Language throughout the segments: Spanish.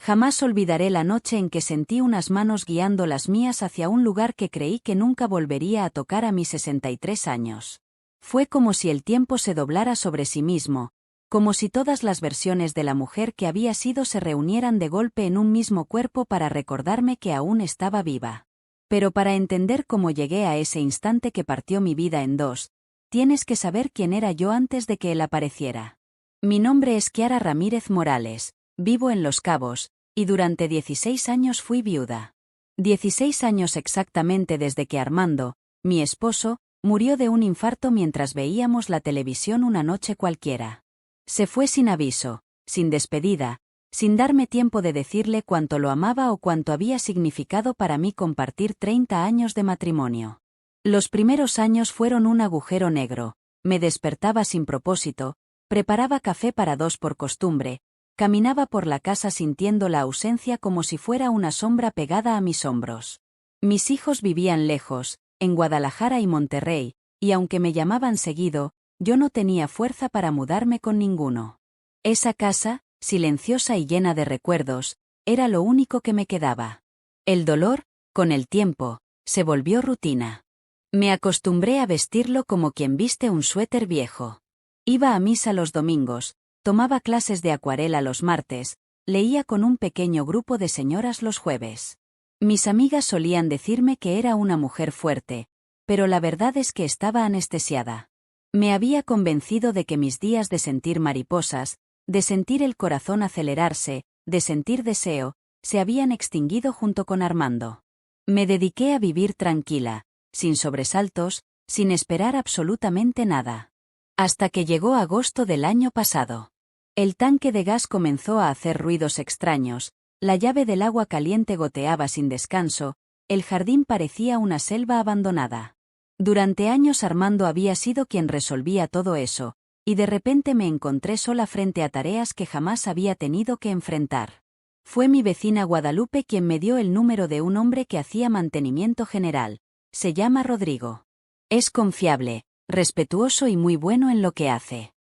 Jamás olvidaré la noche en que sentí unas manos guiando las mías hacia un lugar que creí que nunca volvería a tocar a mis 63 años. Fue como si el tiempo se doblara sobre sí mismo, como si todas las versiones de la mujer que había sido se reunieran de golpe en un mismo cuerpo para recordarme que aún estaba viva. Pero para entender cómo llegué a ese instante que partió mi vida en dos, tienes que saber quién era yo antes de que él apareciera. Mi nombre es Kiara Ramírez Morales, vivo en Los Cabos, y durante 16 años fui viuda. 16 años exactamente desde que Armando, mi esposo, murió de un infarto mientras veíamos la televisión una noche cualquiera. Se fue sin aviso, sin despedida, sin darme tiempo de decirle cuánto lo amaba o cuánto había significado para mí compartir 30 años de matrimonio. Los primeros años fueron un agujero negro, me despertaba sin propósito, preparaba café para dos por costumbre, caminaba por la casa sintiendo la ausencia como si fuera una sombra pegada a mis hombros. Mis hijos vivían lejos, en Guadalajara y Monterrey, y aunque me llamaban seguido, yo no tenía fuerza para mudarme con ninguno. Esa casa, silenciosa y llena de recuerdos, era lo único que me quedaba. El dolor, con el tiempo, se volvió rutina. Me acostumbré a vestirlo como quien viste un suéter viejo. Iba a misa los domingos, tomaba clases de acuarela los martes, leía con un pequeño grupo de señoras los jueves. Mis amigas solían decirme que era una mujer fuerte, pero la verdad es que estaba anestesiada. Me había convencido de que mis días de sentir mariposas, de sentir el corazón acelerarse, de sentir deseo, se habían extinguido junto con Armando. Me dediqué a vivir tranquila, sin sobresaltos, sin esperar absolutamente nada. Hasta que llegó agosto del año pasado. El tanque de gas comenzó a hacer ruidos extraños, la llave del agua caliente goteaba sin descanso, el jardín parecía una selva abandonada. Durante años Armando había sido quien resolvía todo eso, y de repente me encontré sola frente a tareas que jamás había tenido que enfrentar. Fue mi vecina Guadalupe quien me dio el número de un hombre que hacía mantenimiento general. Se llama Rodrigo. Es confiable, respetuoso y muy bueno en lo que hace.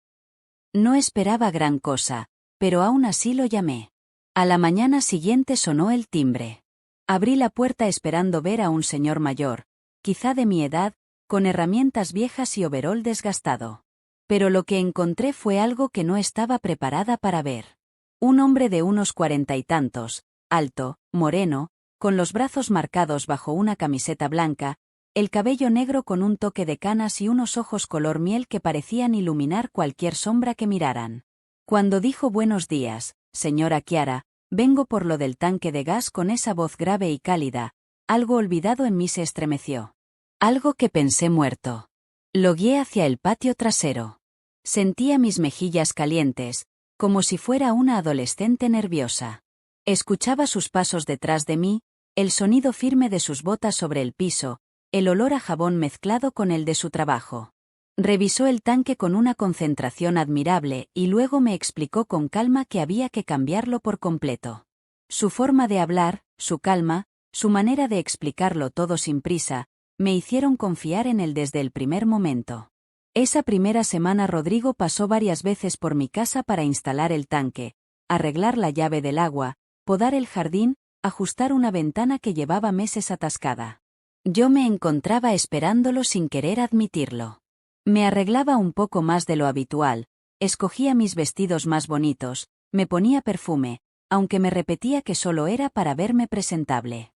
No esperaba gran cosa, pero aún así lo llamé. A la mañana siguiente sonó el timbre. Abrí la puerta esperando ver a un señor mayor, quizá de mi edad, con herramientas viejas y overol desgastado. Pero lo que encontré fue algo que no estaba preparada para ver. Un hombre de unos 40 y tantos, alto, moreno, con los brazos marcados bajo una camiseta blanca, el cabello negro con un toque de canas y unos ojos color miel que parecían iluminar cualquier sombra que miraran. Cuando dijo buenos días, señora Kiara, vengo por lo del tanque de gas con esa voz grave y cálida, algo olvidado en mí se estremeció. Algo que pensé muerto. Lo guié hacia el patio trasero. Sentía mis mejillas calientes, como si fuera una adolescente nerviosa. Escuchaba sus pasos detrás de mí, el sonido firme de sus botas sobre el piso, el olor a jabón mezclado con el de su trabajo. Revisó el tanque con una concentración admirable y luego me explicó con calma que había que cambiarlo por completo. Su forma de hablar, su calma, su manera de explicarlo todo sin prisa, me hicieron confiar en él desde el primer momento. Esa primera semana Rodrigo pasó varias veces por mi casa para instalar el tanque, arreglar la llave del agua, podar el jardín, ajustar una ventana que llevaba meses atascada. Yo me encontraba esperándolo sin querer admitirlo. Me arreglaba un poco más de lo habitual, escogía mis vestidos más bonitos, me ponía perfume, aunque me repetía que solo era para verme presentable.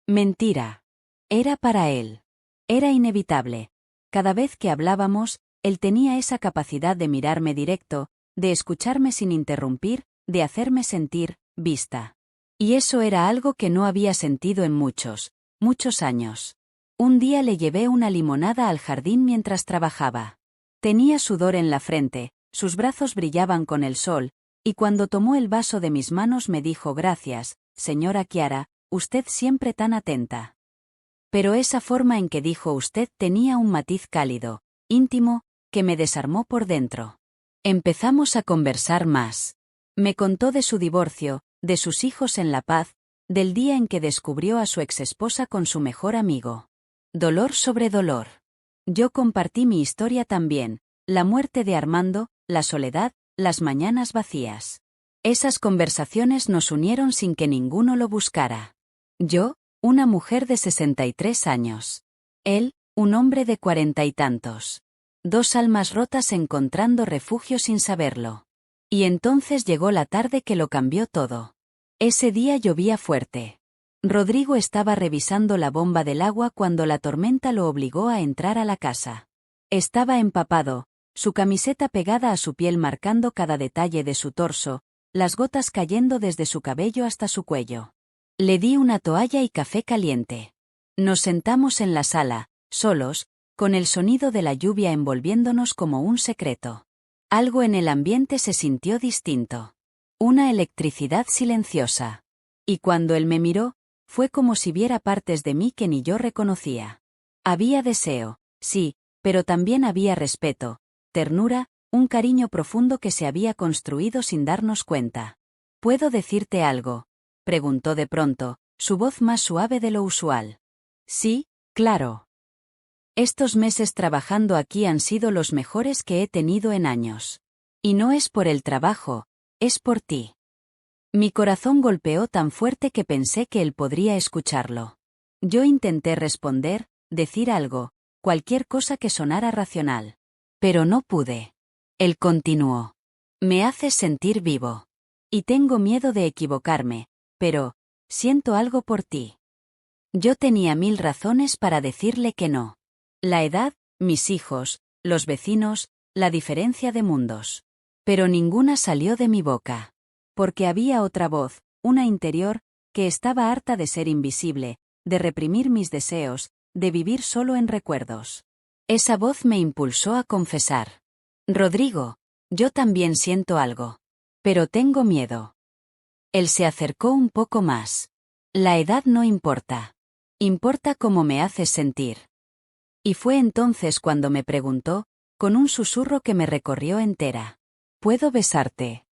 Mentira. Era para él. Era inevitable. Cada vez que hablábamos, él tenía esa capacidad de mirarme directo, de escucharme sin interrumpir, de hacerme sentir vista. Y eso era algo que no había sentido en muchos años. Un día le llevé una limonada al jardín mientras trabajaba. Tenía sudor en la frente, sus brazos brillaban con el sol, y cuando tomó el vaso de mis manos me dijo gracias, señora Kiara, usted siempre tan atenta. Pero esa forma en que dijo usted tenía un matiz cálido, íntimo, que me desarmó por dentro. Empezamos a conversar más. Me contó de su divorcio, de sus hijos en La Paz, del día en que descubrió a su exesposa con su mejor amigo. Dolor sobre dolor. Yo compartí mi historia también, la muerte de Armando, la soledad, las mañanas vacías. Esas conversaciones nos unieron sin que ninguno lo buscara. Yo, una mujer de 63 años. Él, un hombre de 40 y tantos. Dos almas rotas encontrando refugio sin saberlo. Y entonces llegó la tarde que lo cambió todo. Ese día llovía fuerte. Rodrigo estaba revisando la bomba del agua cuando la tormenta lo obligó a entrar a la casa. Estaba empapado, su camiseta pegada a su piel marcando cada detalle de su torso, las gotas cayendo desde su cabello hasta su cuello. Le di una toalla y café caliente. Nos sentamos en la sala, solos, con el sonido de la lluvia envolviéndonos como un secreto. Algo en el ambiente se sintió distinto. Una electricidad silenciosa. Y cuando él me miró, fue como si viera partes de mí que ni yo reconocía. Había deseo, sí, pero también había respeto, ternura, un cariño profundo que se había construido sin darnos cuenta. ¿Puedo decirte algo?, preguntó de pronto, su voz más suave de lo usual. Sí, claro. Estos meses trabajando aquí han sido los mejores que he tenido en años. Y no es por el trabajo, es por ti. Mi corazón golpeó tan fuerte que pensé que él podría escucharlo. Yo intenté responder, decir algo, cualquier cosa que sonara racional. Pero no pude. Él continuó. Me haces sentir vivo. Y tengo miedo de equivocarme, pero siento algo por ti. Yo tenía 1000 razones para decirle que no. La edad, mis hijos, los vecinos, la diferencia de mundos. Pero ninguna salió de mi boca. Porque había otra voz, una interior, que estaba harta de ser invisible, de reprimir mis deseos, de vivir solo en recuerdos. Esa voz me impulsó a confesar. Rodrigo, yo también siento algo. Pero tengo miedo. Él se acercó un poco más. La edad no importa. Importa cómo me haces sentir. Y fue entonces cuando me preguntó, con un susurro que me recorrió entera. ¿Puedo besarte?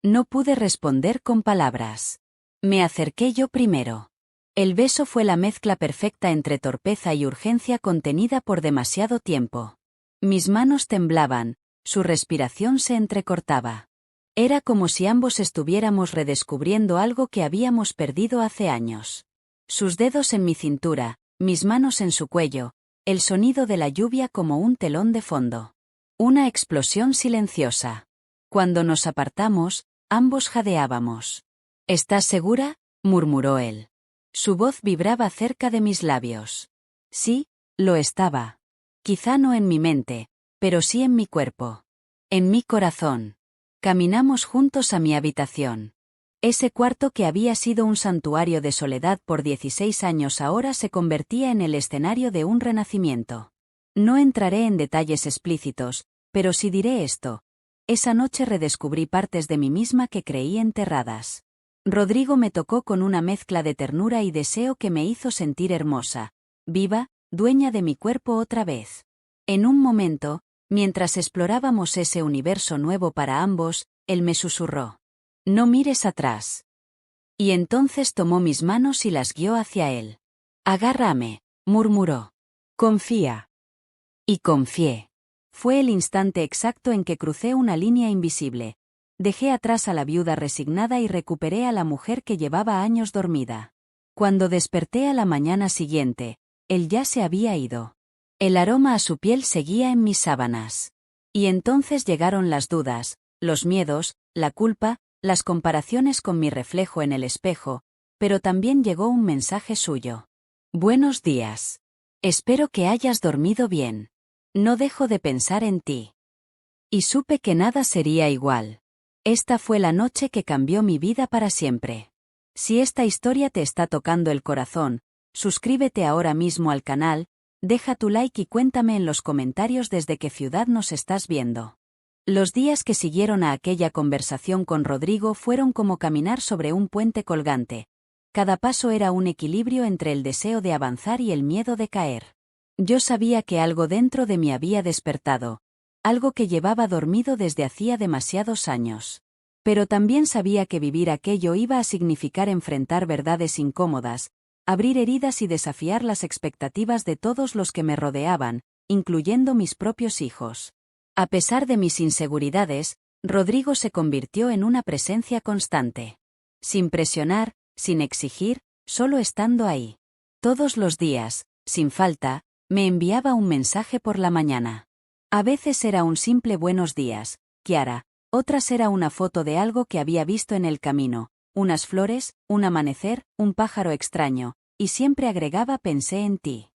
No pude responder con palabras. Me acerqué yo primero. El beso fue la mezcla perfecta entre torpeza y urgencia contenida por demasiado tiempo. Mis manos temblaban, su respiración se entrecortaba. Era como si ambos estuviéramos redescubriendo algo que habíamos perdido hace años. Sus dedos en mi cintura, mis manos en su cuello, el sonido de la lluvia como un telón de fondo. Una explosión silenciosa. Cuando nos apartamos, ambos jadeábamos. ¿Estás segura?, murmuró él. Su voz vibraba cerca de mis labios. Sí, lo estaba. Quizá no en mi mente, pero sí en mi cuerpo. En mi corazón. Caminamos juntos a mi habitación. Ese cuarto que había sido un santuario de soledad por 16 años ahora se convertía en el escenario de un renacimiento. No entraré en detalles explícitos, pero sí diré esto. Esa noche redescubrí partes de mí misma que creí enterradas. Rodrigo me tocó con una mezcla de ternura y deseo que me hizo sentir hermosa, viva, dueña de mi cuerpo otra vez. En un momento, mientras explorábamos ese universo nuevo para ambos, él me susurró. No mires atrás. Y entonces tomó mis manos y las guió hacia él. Agárrame, murmuró. Confía. Y confié. Fue el instante exacto en que crucé una línea invisible. Dejé atrás a la viuda resignada y recuperé a la mujer que llevaba años dormida. Cuando desperté a la mañana siguiente, él ya se había ido. El aroma a su piel seguía en mis sábanas. Y entonces llegaron las dudas, los miedos, la culpa, las comparaciones con mi reflejo en el espejo, pero también llegó un mensaje suyo. Buenos días. Espero que hayas dormido bien. No dejo de pensar en ti. Y supe que nada sería igual. Esta fue la noche que cambió mi vida para siempre. Si esta historia te está tocando el corazón, suscríbete ahora mismo al canal, deja tu like y cuéntame en los comentarios desde qué ciudad nos estás viendo. Los días que siguieron a aquella conversación con Rodrigo fueron como caminar sobre un puente colgante. Cada paso era un equilibrio entre el deseo de avanzar y el miedo de caer. Yo sabía que algo dentro de mí había despertado, algo que llevaba dormido desde hacía demasiados años. Pero también sabía que vivir aquello iba a significar enfrentar verdades incómodas, abrir heridas y desafiar las expectativas de todos los que me rodeaban, incluyendo mis propios hijos. A pesar de mis inseguridades, Rodrigo se convirtió en una presencia constante. Sin presionar, sin exigir, solo estando ahí. Todos los días, sin falta, me enviaba un mensaje por la mañana. A veces era un simple buenos días, Kiara, otras era una foto de algo que había visto en el camino, unas flores, un amanecer, un pájaro extraño, y siempre agregaba pensé en ti.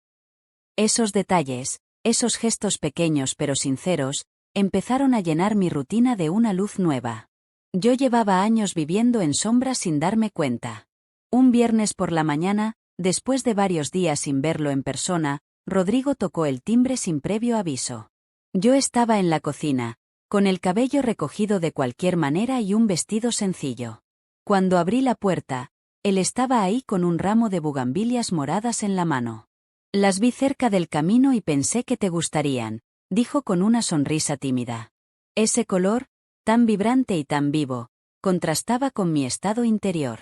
Esos detalles, esos gestos pequeños pero sinceros, empezaron a llenar mi rutina de una luz nueva. Yo llevaba años viviendo en sombras sin darme cuenta. Un viernes por la mañana, después de varios días sin verlo en persona, Rodrigo tocó el timbre sin previo aviso. Yo estaba en la cocina, con el cabello recogido de cualquier manera y un vestido sencillo. Cuando abrí la puerta, él estaba ahí con un ramo de bugambilias moradas en la mano. Las vi cerca del camino y pensé que te gustarían, dijo con una sonrisa tímida. Ese color, tan vibrante y tan vivo, contrastaba con mi estado interior.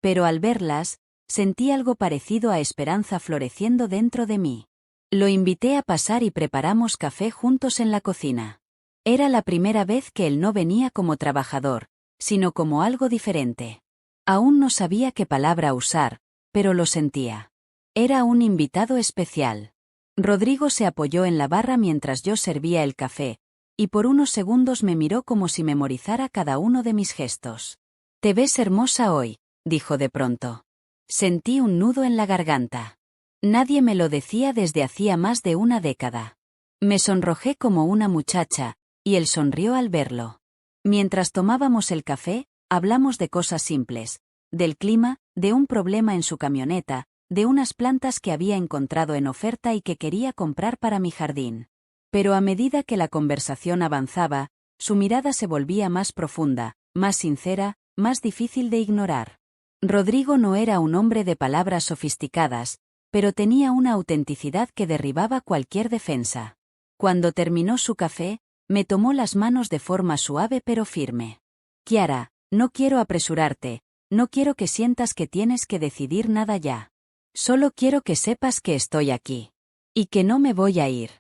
Pero al verlas, sentí algo parecido a esperanza floreciendo dentro de mí. Lo invité a pasar y preparamos café juntos en la cocina. Era la primera vez que él no venía como trabajador, sino como algo diferente. Aún no sabía qué palabra usar, pero lo sentía. Era un invitado especial. Rodrigo se apoyó en la barra mientras yo servía el café, y por unos segundos me miró como si memorizara cada uno de mis gestos. «Te ves hermosa hoy», dijo de pronto. Sentí un nudo en la garganta. Nadie me lo decía desde hacía más de una década. Me sonrojé como una muchacha, y él sonrió al verlo. Mientras tomábamos el café, hablamos de cosas simples, del clima, de un problema en su camioneta, de unas plantas que había encontrado en oferta y que quería comprar para mi jardín. Pero a medida que la conversación avanzaba, su mirada se volvía más profunda, más sincera, más difícil de ignorar. Rodrigo no era un hombre de palabras sofisticadas, pero tenía una autenticidad que derribaba cualquier defensa. Cuando terminó su café, me tomó las manos de forma suave pero firme. «Kiara, no quiero apresurarte, no quiero que sientas que tienes que decidir nada ya. Solo quiero que sepas que estoy aquí. Y que no me voy a ir».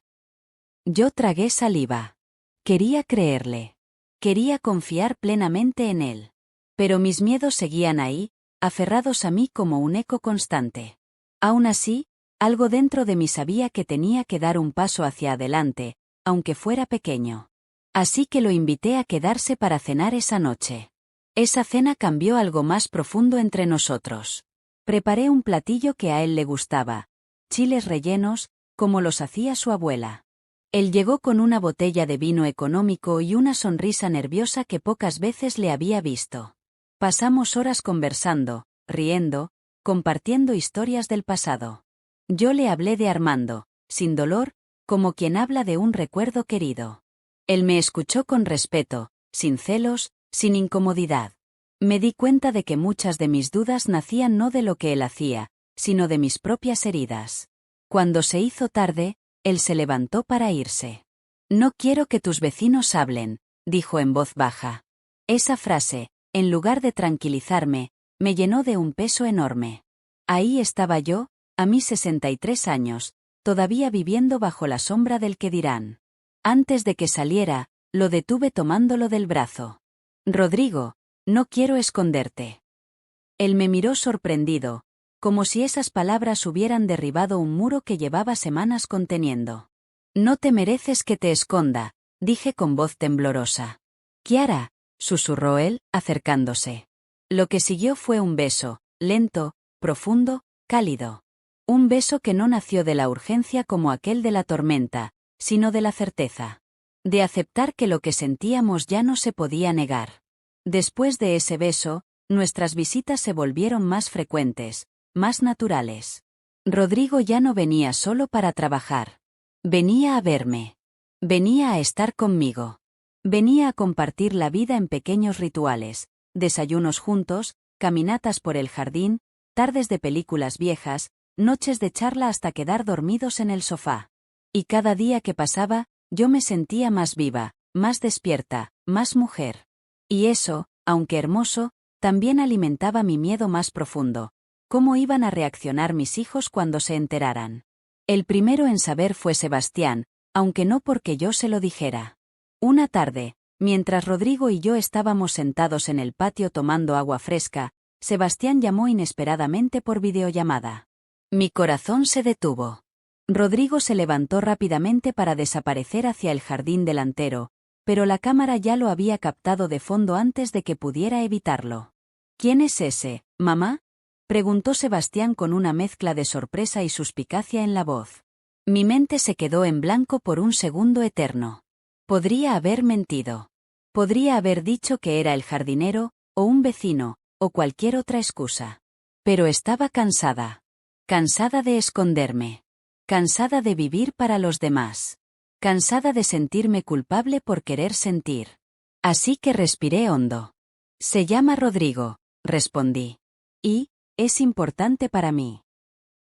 Yo tragué saliva. Quería creerle. Quería confiar plenamente en él. Pero mis miedos seguían ahí, aferrados a mí como un eco constante. Aún así, algo dentro de mí sabía que tenía que dar un paso hacia adelante, aunque fuera pequeño. Así que lo invité a quedarse para cenar esa noche. Esa cena cambió algo más profundo entre nosotros. Preparé un platillo que a él le gustaba, chiles rellenos, como los hacía su abuela. Él llegó con una botella de vino económico y una sonrisa nerviosa que pocas veces le había visto. Pasamos horas conversando, riendo, compartiendo historias del pasado. Yo le hablé de Armando, sin dolor, como quien habla de un recuerdo querido. Él me escuchó con respeto, sin celos, sin incomodidad. Me di cuenta de que muchas de mis dudas nacían no de lo que él hacía, sino de mis propias heridas. Cuando se hizo tarde, él se levantó para irse. «No quiero que tus vecinos hablen», dijo en voz baja. Esa frase, en lugar de tranquilizarme, me llenó de un peso enorme. Ahí estaba yo, a mis 63 años, todavía viviendo bajo la sombra del que dirán. Antes de que saliera, lo detuve tomándolo del brazo. «Rodrigo, no quiero esconderte». Él me miró sorprendido, como si esas palabras hubieran derribado un muro que llevaba semanas conteniendo. «No te mereces que te esconda», dije con voz temblorosa. «Kiara», susurró él, acercándose. Lo que siguió fue un beso, lento, profundo, cálido. Un beso que no nació de la urgencia como aquel de la tormenta, sino de la certeza. De aceptar que lo que sentíamos ya no se podía negar. Después de ese beso, nuestras visitas se volvieron más frecuentes, más naturales. Rodrigo ya no venía solo para trabajar. Venía a verme. Venía a estar conmigo. Venía a compartir la vida en pequeños rituales, desayunos juntos, caminatas por el jardín, tardes de películas viejas, noches de charla hasta quedar dormidos en el sofá. Y cada día que pasaba, yo me sentía más viva, más despierta, más mujer. Y eso, aunque hermoso, también alimentaba mi miedo más profundo. ¿Cómo iban a reaccionar mis hijos cuando se enteraran? El primero en saber fue Sebastián, aunque no porque yo se lo dijera. Una tarde, Mientras Rodrigo y yo estábamos sentados en el patio tomando agua fresca, Sebastián llamó inesperadamente por videollamada. Mi corazón se detuvo. Rodrigo se levantó rápidamente para desaparecer hacia el jardín delantero, pero la cámara ya lo había captado de fondo antes de que pudiera evitarlo. ¿Quién es ese, mamá?, preguntó Sebastián con una mezcla de sorpresa y suspicacia en la voz. Mi mente se quedó en blanco por un segundo eterno. Podría haber mentido. Podría haber dicho que era el jardinero, o un vecino, o cualquier otra excusa. Pero estaba cansada. Cansada de esconderme. Cansada de vivir para los demás. Cansada de sentirme culpable por querer sentir. Así que respiré hondo. Se llama Rodrigo, respondí. Y, es importante para mí.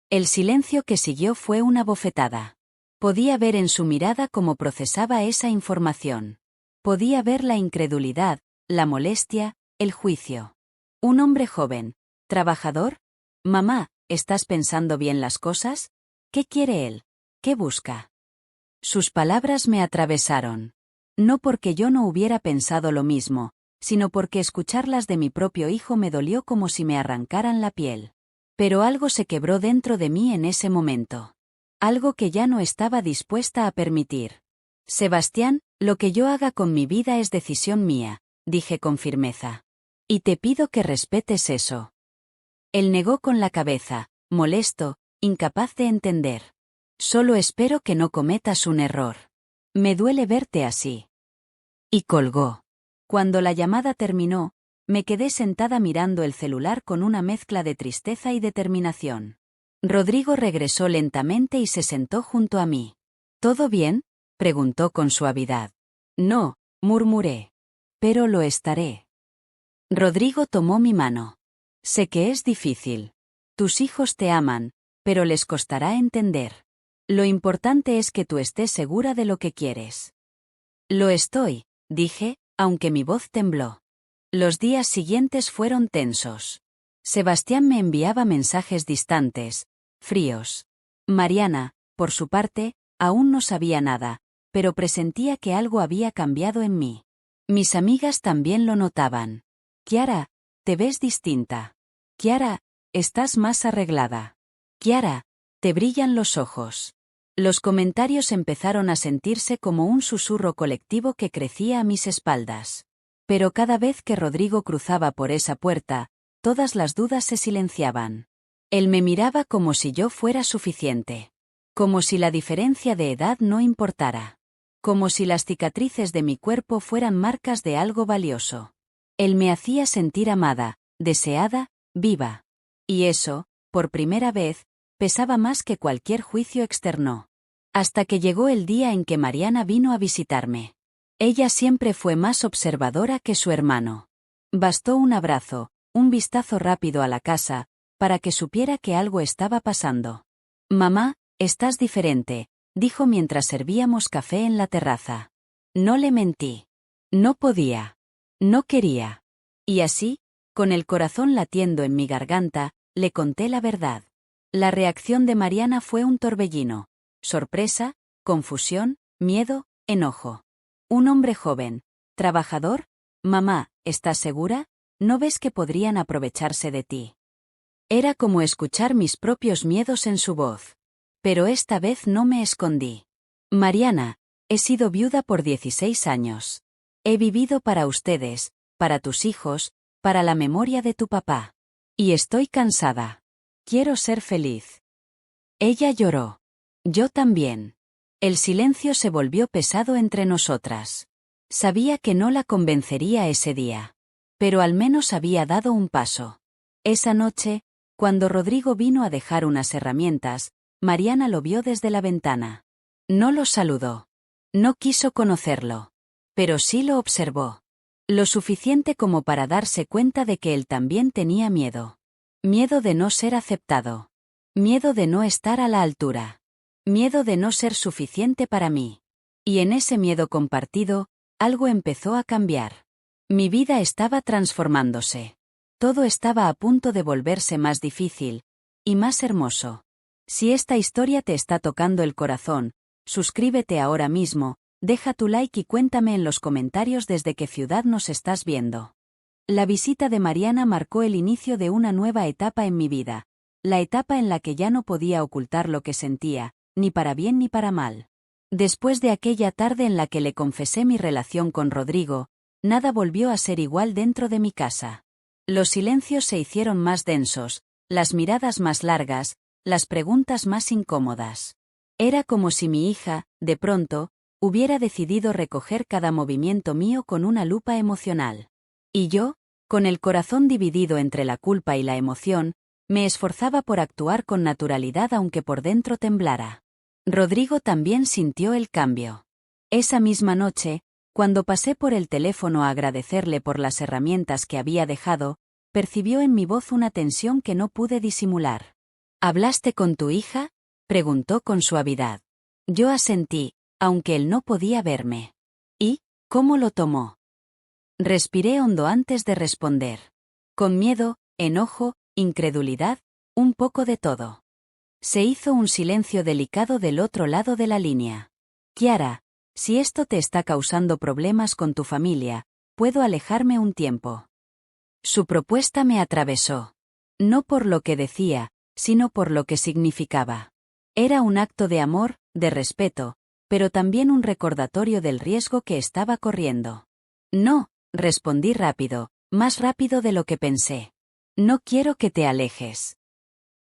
El silencio que siguió fue una bofetada. Podía ver en su mirada cómo procesaba esa información. Podía ver la incredulidad, la molestia, el juicio. Un hombre joven, trabajador. Mamá, ¿estás pensando bien las cosas? ¿Qué quiere él? ¿Qué busca? Sus palabras me atravesaron. No porque yo no hubiera pensado lo mismo, sino porque escucharlas de mi propio hijo me dolió como si me arrancaran la piel. Pero algo se quebró dentro de mí en ese momento. Algo que ya no estaba dispuesta a permitir. Sebastián, lo que yo haga con mi vida es decisión mía, dije con firmeza. Y te pido que respetes eso. Él negó con la cabeza, molesto, incapaz de entender. Solo espero que no cometas un error. Me duele verte así. Y colgó. Cuando la llamada terminó, me quedé sentada mirando el celular con una mezcla de tristeza y determinación. Rodrigo regresó lentamente y se sentó junto a mí. ¿Todo bien?, preguntó con suavidad. No, murmuré. Pero lo estaré. Rodrigo tomó mi mano. Sé que es difícil. Tus hijos te aman, pero les costará entender. Lo importante es que tú estés segura de lo que quieres. Lo estoy, dije, aunque mi voz tembló. Los días siguientes fueron tensos. Sebastián me enviaba mensajes distantes, fríos. Mariana, por su parte, aún no sabía nada, pero presentía que algo había cambiado en mí. Mis amigas también lo notaban. Kiara, te ves distinta. Kiara, estás más arreglada. Kiara, te brillan los ojos. Los comentarios empezaron a sentirse como un susurro colectivo que crecía a mis espaldas. Pero cada vez que Rodrigo cruzaba por esa puerta, todas las dudas se silenciaban. Él me miraba como si yo fuera suficiente. Como si la diferencia de edad no importara. Como si las cicatrices de mi cuerpo fueran marcas de algo valioso. Él me hacía sentir amada, deseada, viva. Y eso, por primera vez, pesaba más que cualquier juicio externo. Hasta que llegó el día en que Mariana vino a visitarme. Ella siempre fue más observadora que su hermano. Bastó un abrazo, un vistazo rápido a la casa, para que supiera que algo estaba pasando. Mamá, estás diferente, dijo mientras servíamos café en la terraza. No le mentí. No podía. No quería. Y así, con el corazón latiendo en mi garganta, le conté la verdad. La reacción de Mariana fue un torbellino. Sorpresa, confusión, miedo, enojo. Un hombre joven, trabajador. Mamá, ¿estás segura? ¿No ves que podrían aprovecharse de ti? Era como escuchar mis propios miedos en su voz. Pero esta vez no me escondí. Mariana, he sido viuda por 16 años. He vivido para ustedes, para tus hijos, para la memoria de tu papá. Y estoy cansada. Quiero ser feliz. Ella lloró. Yo también. El silencio se volvió pesado entre nosotras. Sabía que no la convencería ese día. Pero al menos había dado un paso. Esa noche, cuando Rodrigo vino a dejar unas herramientas, Mariana lo vio desde la ventana. No lo saludó. No quiso conocerlo. Pero sí lo observó. Lo suficiente como para darse cuenta de que él también tenía miedo. Miedo de no ser aceptado. Miedo de no estar a la altura. Miedo de no ser suficiente para mí. Y en ese miedo compartido, algo empezó a cambiar. Mi vida estaba transformándose. Todo estaba a punto de volverse más difícil, y más hermoso. Si esta historia te está tocando el corazón, suscríbete ahora mismo, Deja tu like y cuéntame en los comentarios desde qué ciudad nos estás viendo. La visita de Mariana marcó el inicio de una nueva etapa en mi vida. La etapa en la que ya no podía ocultar lo que sentía, ni para bien ni para mal. Después de aquella tarde en la que le confesé mi relación con Rodrigo, nada volvió a ser igual dentro de mi casa. Los silencios se hicieron más densos, las miradas más largas, las preguntas más incómodas. Era como si mi hija, de pronto, hubiera decidido recoger cada movimiento mío con una lupa emocional. Y yo, con el corazón dividido entre la culpa y la emoción, me esforzaba por actuar con naturalidad aunque por dentro temblara. Rodrigo también sintió el cambio. Esa misma noche, cuando pasé por el teléfono a agradecerle por las herramientas que había dejado, percibió en mi voz una tensión que no pude disimular. ¿Hablaste con tu hija?, preguntó con suavidad. Yo asentí, aunque él no podía verme. ¿Y cómo lo tomó? Respiré hondo antes de responder. Con miedo, enojo, incredulidad, un poco de todo. Se hizo un silencio delicado del otro lado de la línea. Kiara, si esto te está causando problemas con tu familia, puedo alejarme un tiempo. Su propuesta me atravesó. No por lo que decía, sino por lo que significaba. Era un acto de amor, de respeto, pero también un recordatorio del riesgo que estaba corriendo. No, respondí rápido, más rápido de lo que pensé. No quiero que te alejes.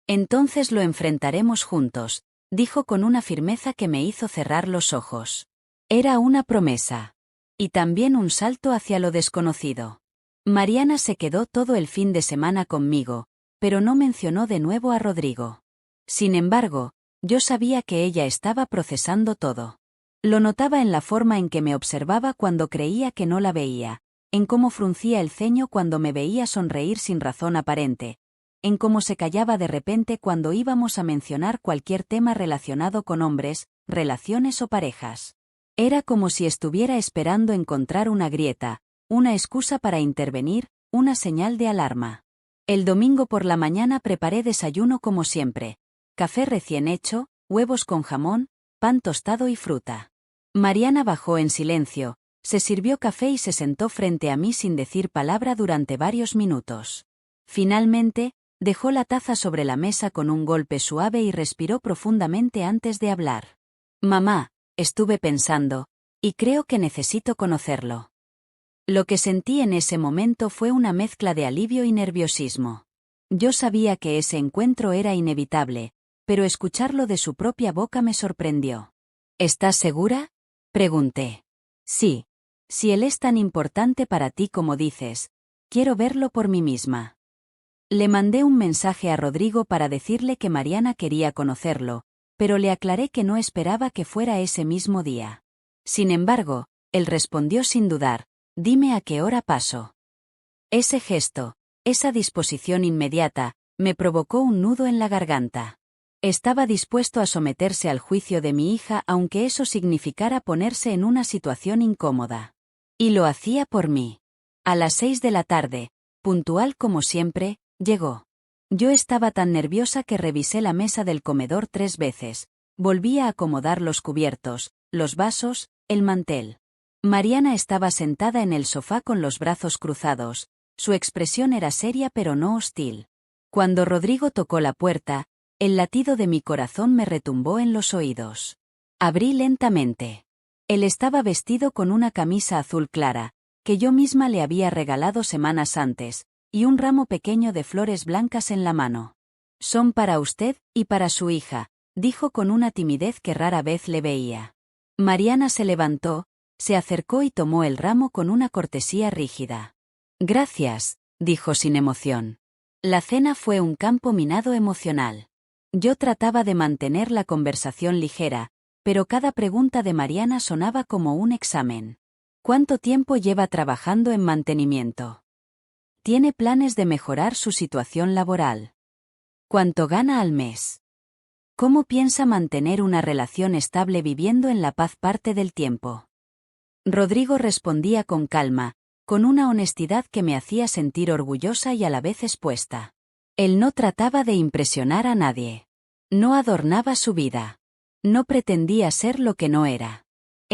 Entonces lo enfrentaremos juntos, dijo con una firmeza que me hizo cerrar los ojos. Era una promesa. Y también un salto hacia lo desconocido. Mariana se quedó todo el fin de semana conmigo, pero no mencionó de nuevo a Rodrigo. Sin embargo, yo sabía que ella estaba procesando todo. Lo notaba en la forma en que me observaba cuando creía que no la veía, en cómo fruncía el ceño cuando me veía sonreír sin razón aparente, en cómo se callaba de repente cuando íbamos a mencionar cualquier tema relacionado con hombres, relaciones o parejas. Era como si estuviera esperando encontrar una grieta, una excusa para intervenir, una señal de alarma. El domingo por la mañana preparé desayuno como siempre. Café recién hecho, huevos con jamón, pan tostado y fruta. Mariana bajó en silencio, se sirvió café y se sentó frente a mí sin decir palabra durante varios minutos. Finalmente, dejó la taza sobre la mesa con un golpe suave y respiró profundamente antes de hablar. Mamá, estuve pensando, y creo que necesito conocerlo. Lo que sentí en ese momento fue una mezcla de alivio y nerviosismo. Yo sabía que ese encuentro era inevitable, pero escucharlo de su propia boca me sorprendió. ¿Estás segura?, pregunté. Sí. Si él es tan importante para ti como dices, quiero verlo por mí misma. Le mandé un mensaje a Rodrigo para decirle que Mariana quería conocerlo, pero le aclaré que no esperaba que fuera ese mismo día. Sin embargo, él respondió sin dudar, dime a qué hora paso. Ese gesto, esa disposición inmediata, me provocó un nudo en la garganta. Estaba dispuesto a someterse al juicio de mi hija aunque eso significara ponerse en una situación incómoda. Y lo hacía por mí. A las 6 de la tarde, puntual como siempre, llegó. Yo estaba tan nerviosa que revisé la mesa del comedor 3 veces, volví a acomodar los cubiertos, los vasos, el mantel. Mariana estaba sentada en el sofá con los brazos cruzados, su expresión era seria pero no hostil. Cuando Rodrigo tocó la puerta, el latido de mi corazón me retumbó en los oídos. Abrí lentamente. Él estaba vestido con una camisa azul clara, que yo misma le había regalado semanas antes, y un ramo pequeño de flores blancas en la mano. Son para usted y para su hija, dijo con una timidez que rara vez le veía. Mariana se levantó, se acercó y tomó el ramo con una cortesía rígida. Gracias, dijo sin emoción. La cena fue un campo minado emocional. Yo trataba de mantener la conversación ligera, pero cada pregunta de Mariana sonaba como un examen. ¿Cuánto tiempo lleva trabajando en mantenimiento? ¿Tiene planes de mejorar su situación laboral? ¿Cuánto gana al mes? ¿Cómo piensa mantener una relación estable viviendo en la paz parte del tiempo? Rodrigo respondía con calma, con una honestidad que me hacía sentir orgullosa y a la vez expuesta. Él no trataba de impresionar a nadie. No adornaba su vida. No pretendía ser lo que no era.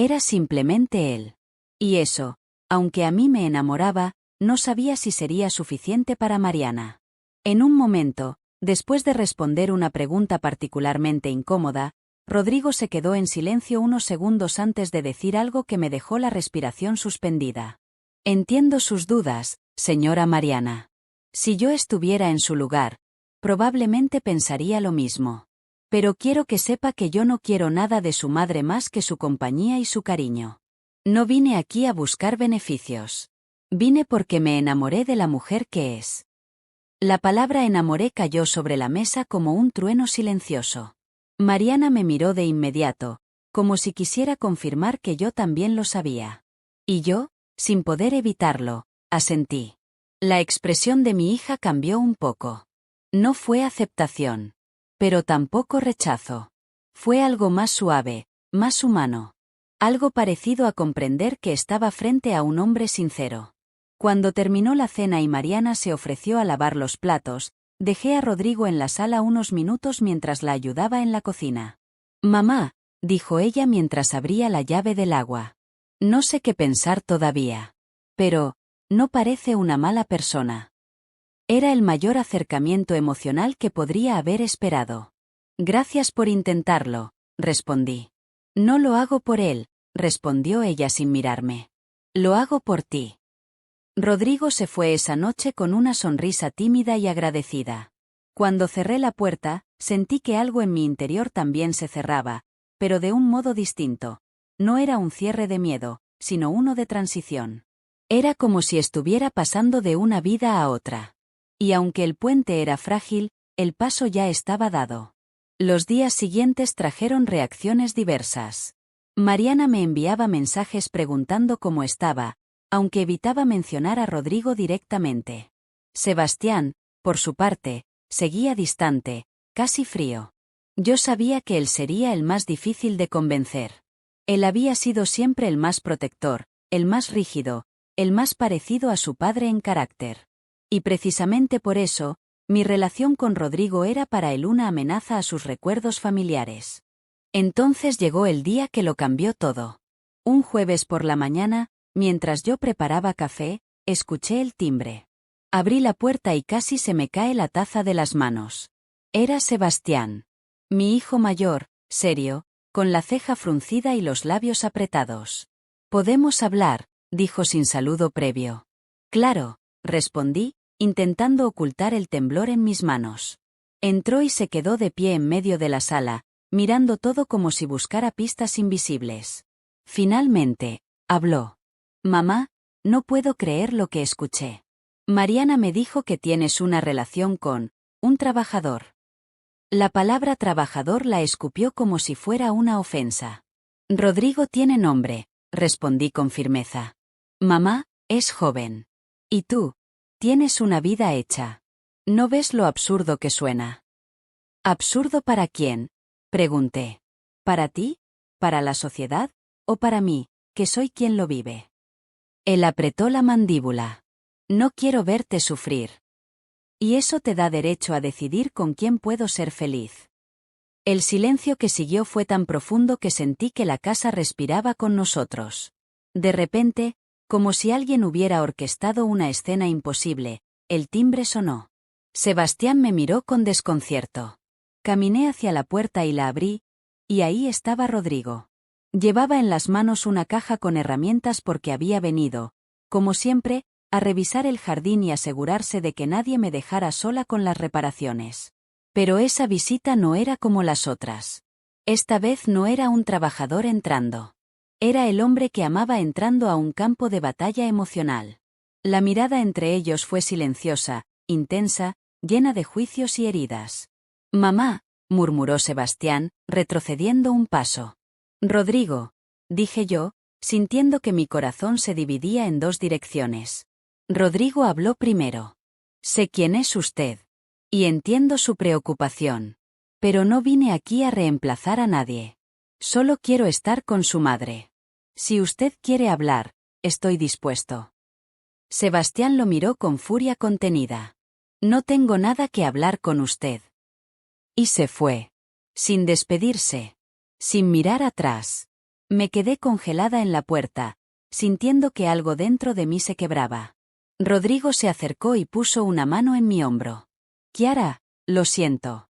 Era simplemente él. Y eso, aunque a mí me enamoraba, no sabía si sería suficiente para Mariana. En un momento, después de responder una pregunta particularmente incómoda, Rodrigo se quedó en silencio unos segundos antes de decir algo que me dejó la respiración suspendida. Entiendo sus dudas, señora Mariana. Si yo estuviera en su lugar, probablemente pensaría lo mismo. Pero quiero que sepa que yo no quiero nada de su madre más que su compañía y su cariño. No vine aquí a buscar beneficios. Vine porque me enamoré de la mujer que es. La palabra enamoré cayó sobre la mesa como un trueno silencioso. Mariana me miró de inmediato, como si quisiera confirmar que yo también lo sabía. Y yo, sin poder evitarlo, asentí. La expresión de mi hija cambió un poco. No fue aceptación. Pero tampoco rechazo. Fue algo más suave, más humano. Algo parecido a comprender que estaba frente a un hombre sincero. Cuando terminó la cena y Mariana se ofreció a lavar los platos, dejé a Rodrigo en la sala unos minutos mientras la ayudaba en la cocina. «Mamá», dijo ella mientras abría la llave del agua. «No sé qué pensar todavía. Pero, no parece una mala persona». Era el mayor acercamiento emocional que podría haber esperado. «Gracias por intentarlo», respondí. «No lo hago por él», respondió ella sin mirarme. «Lo hago por ti». Rodrigo se fue esa noche con una sonrisa tímida y agradecida. Cuando cerré la puerta, sentí que algo en mi interior también se cerraba, pero de un modo distinto. No era un cierre de miedo, sino uno de transición. Era como si estuviera pasando de una vida a otra. Y aunque el puente era frágil, el paso ya estaba dado. Los días siguientes trajeron reacciones diversas. Mariana me enviaba mensajes preguntando cómo estaba, aunque evitaba mencionar a Rodrigo directamente. Sebastián, por su parte, seguía distante, casi frío. Yo sabía que él sería el más difícil de convencer. Él había sido siempre el más protector, el más rígido, el más parecido a su padre en carácter. Y precisamente por eso, mi relación con Rodrigo era para él una amenaza a sus recuerdos familiares. Entonces llegó el día que lo cambió todo. Un jueves por la mañana, mientras yo preparaba café, escuché el timbre. Abrí la puerta y casi se me cae la taza de las manos. Era Sebastián. Mi hijo mayor, serio, con la ceja fruncida y los labios apretados. «¿Podemos hablar?», dijo sin saludo previo. «Claro», respondí, intentando ocultar el temblor en mis manos. Entró y se quedó de pie en medio de la sala, mirando todo como si buscara pistas invisibles. Finalmente, habló. «Mamá, no puedo creer lo que escuché. Mariana me dijo que tienes una relación con un trabajador». La palabra trabajador la escupió como si fuera una ofensa. «Rodrigo tiene nombre», respondí con firmeza. «Mamá, es joven. Y tú, tienes una vida hecha. ¿No ves lo absurdo que suena?» «¿Absurdo para quién?», pregunté. «¿Para ti? ¿Para la sociedad? ¿O para mí, que soy quien lo vive?» Él apretó la mandíbula. «No quiero verte sufrir. Y eso te da derecho a decidir con quién puedo ser feliz». El silencio que siguió fue tan profundo que sentí que la casa respiraba con nosotros. De repente, como si alguien hubiera orquestado una escena imposible, el timbre sonó. Sebastián me miró con desconcierto. Caminé hacia la puerta y la abrí, y ahí estaba Rodrigo. Llevaba en las manos una caja con herramientas porque había venido, como siempre, a revisar el jardín y asegurarse de que nadie me dejara sola con las reparaciones. Pero esa visita no era como las otras. Esta vez no era un trabajador entrando. Era el hombre que amaba entrando a un campo de batalla emocional. La mirada entre ellos fue silenciosa, intensa, llena de juicios y heridas. «Mamá», murmuró Sebastián, retrocediendo un paso. «Rodrigo», dije yo, sintiendo que mi corazón se dividía en dos direcciones. Rodrigo habló primero. «Sé quién es usted. Y entiendo su preocupación. Pero no vine aquí a reemplazar a nadie. Solo quiero estar con su madre. Si usted quiere hablar, estoy dispuesto». Sebastián lo miró con furia contenida. «No tengo nada que hablar con usted». Y se fue. Sin despedirse. Sin mirar atrás. Me quedé congelada en la puerta, sintiendo que algo dentro de mí se quebraba. Rodrigo se acercó y puso una mano en mi hombro. Kiara, lo siento.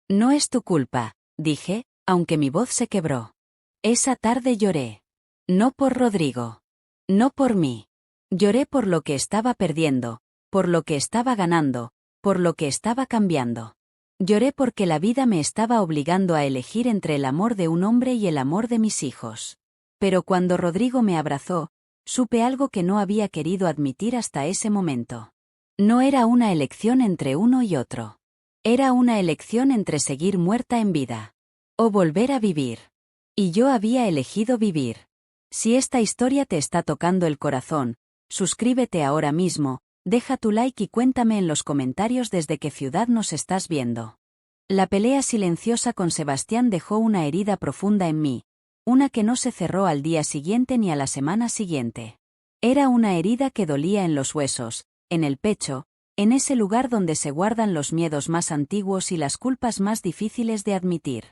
No es tu culpa, dije, aunque mi voz se quebró. Esa tarde lloré. No por Rodrigo. No por mí. Lloré por lo que estaba perdiendo, por lo que estaba ganando, por lo que estaba cambiando. Lloré porque la vida me estaba obligando a elegir entre el amor de un hombre y el amor de mis hijos. Pero cuando Rodrigo me abrazó, supe algo que no había querido admitir hasta ese momento. No era una elección entre uno y otro. Era una elección entre seguir muerta en vida o volver a vivir. Y yo había elegido vivir. Si esta historia te está tocando el corazón, suscríbete ahora mismo, deja tu like y cuéntame en los comentarios desde qué ciudad nos estás viendo. La pelea silenciosa con Sebastián dejó una herida profunda en mí, una que no se cerró al día siguiente ni a la semana siguiente. Era una herida que dolía en los huesos, en el pecho, en ese lugar donde se guardan los miedos más antiguos y las culpas más difíciles de admitir.